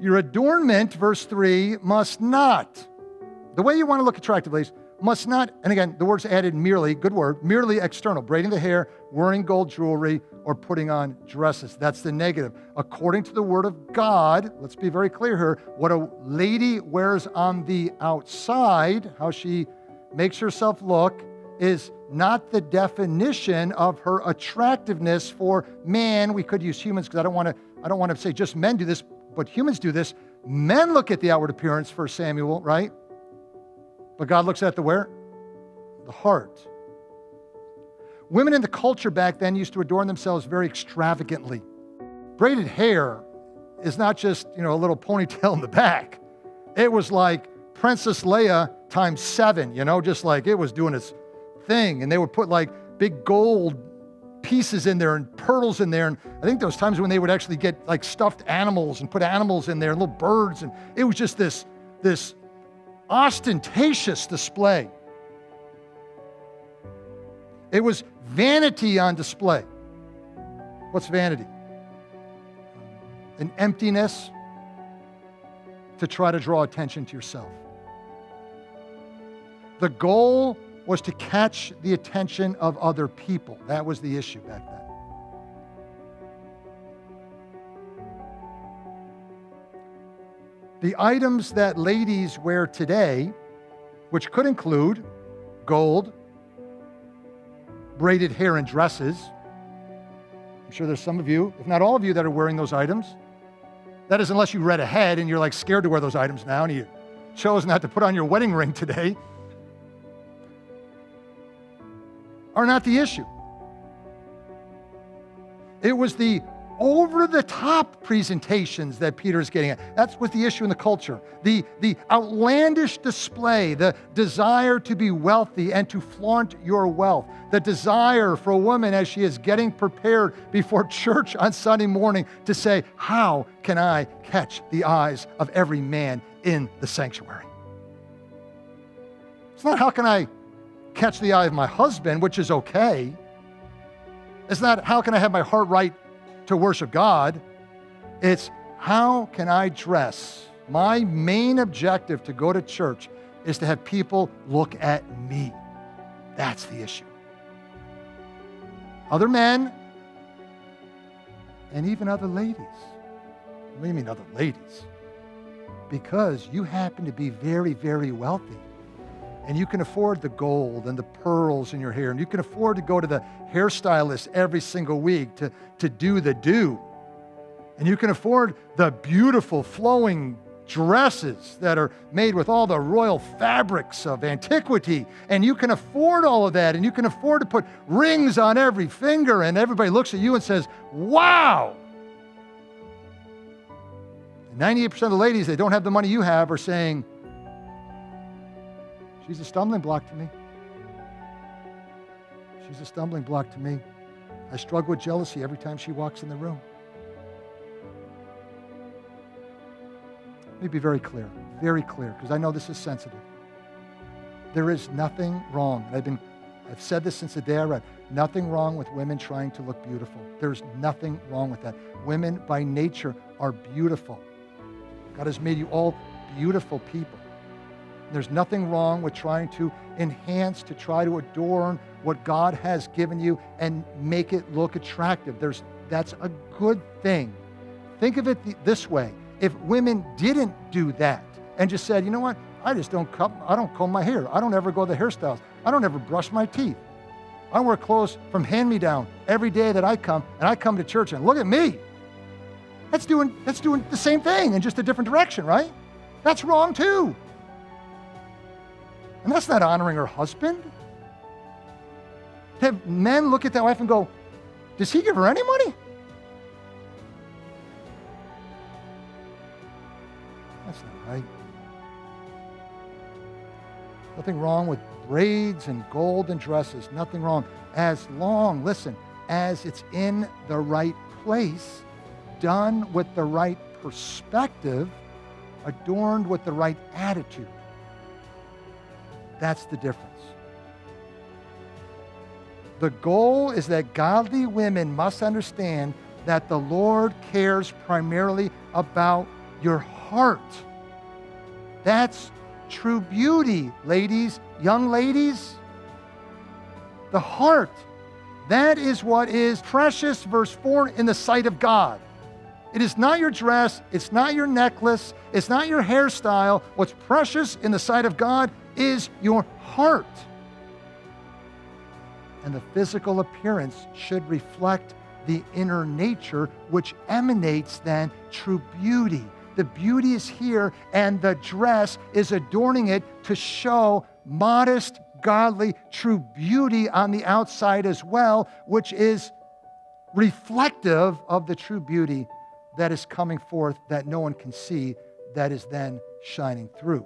Your adornment, verse 3, must not, the way you want to look attractive, ladies, must not, and again, the word's added merely, good word, merely external, braiding the hair, wearing gold jewelry, or putting on dresses. That's the negative. According to the word of God, let's be very clear here, what a lady wears on the outside, how she makes herself look, is not the definition of her attractiveness for man. We could use humans because I don't want to say just men do this, but humans do this. Men look at the outward appearance, 1 Samuel, right? But God looks at the where? The heart. Women in the culture back then used to adorn themselves very extravagantly. Braided hair is not just, a little ponytail in the back. It was like Princess Leia times 7, just like it was doing its thing. And they would put like big gold pieces in there and pearls in there. And I think there was times when they would actually get like stuffed animals and put animals in there, little birds. And it was just this ostentatious display. It was vanity on display. What's vanity? An emptiness to try to draw attention to yourself. The goal was to catch the attention of other people. That was the issue back then. The items that ladies wear today, which could include gold, braided hair and dresses. I'm sure there's some of you, if not all of you, that are wearing those items. That is unless you read ahead and you're like scared to wear those items now and you chose not to put on your wedding ring today, are not the issue. It was the over-the-top presentations that Peter's getting at. That's what the issue in the culture. The outlandish display, the desire to be wealthy and to flaunt your wealth, the desire for a woman as she is getting prepared before church on Sunday morning to say, how can I catch the eyes of every man in the sanctuary? It's not how can I catch the eye of my husband, which is okay. It's not how can I have my heart right to worship God. It's how can I dress? My main objective to go to church is to have people look at me. That's the issue. Other men and even other ladies. What do you mean other ladies? Because you happen to be very, very wealthy. And you can afford the gold and the pearls in your hair. And you can afford to go to the hairstylist every single week to do the do. And you can afford the beautiful flowing dresses that are made with all the royal fabrics of antiquity. And you can afford all of that. And you can afford to put rings on every finger. And everybody looks at you and says, wow. And 98% of the ladies that don't have the money you have are saying, she's a stumbling block to me. She's a stumbling block to me. I struggle with jealousy every time she walks in the room. Let me be very clear, because I know this is sensitive. There is nothing wrong. I've said this since the day I read. Nothing wrong with women trying to look beautiful. There's nothing wrong with that. Women by nature are beautiful. God has made you all beautiful people. There's nothing wrong with trying to enhance, to try to adorn what God has given you and make it look attractive. That's a good thing. Think of it this way. If women didn't do that and just said, you know what, I don't comb my hair. I don't ever go to the hairstyles. I don't ever brush my teeth. I wear clothes from hand-me-down every day that I come, and I come to church and look at me. That's doing the same thing in just a different direction, right? That's wrong too. And that's not honoring her husband. Have men look at that wife and go, does he give her any money? That's not right. Nothing wrong with braids and gold and dresses. Nothing wrong. As long, listen, as it's in the right place, done with the right perspective, adorned with the right attitude. That's the difference. The goal is that godly women must understand that the Lord cares primarily about your heart. That's true beauty, ladies, young ladies. The heart. That is what is precious, verse 4, in the sight of God. It is not your dress, it's not your necklace, it's not your hairstyle. What's precious in the sight of God is your heart. And the physical appearance should reflect the inner nature, which emanates then true beauty. The beauty is here, and the dress is adorning it to show modest, godly, true beauty on the outside as well, which is reflective of the true beauty that is coming forth that no one can see, that is then shining through.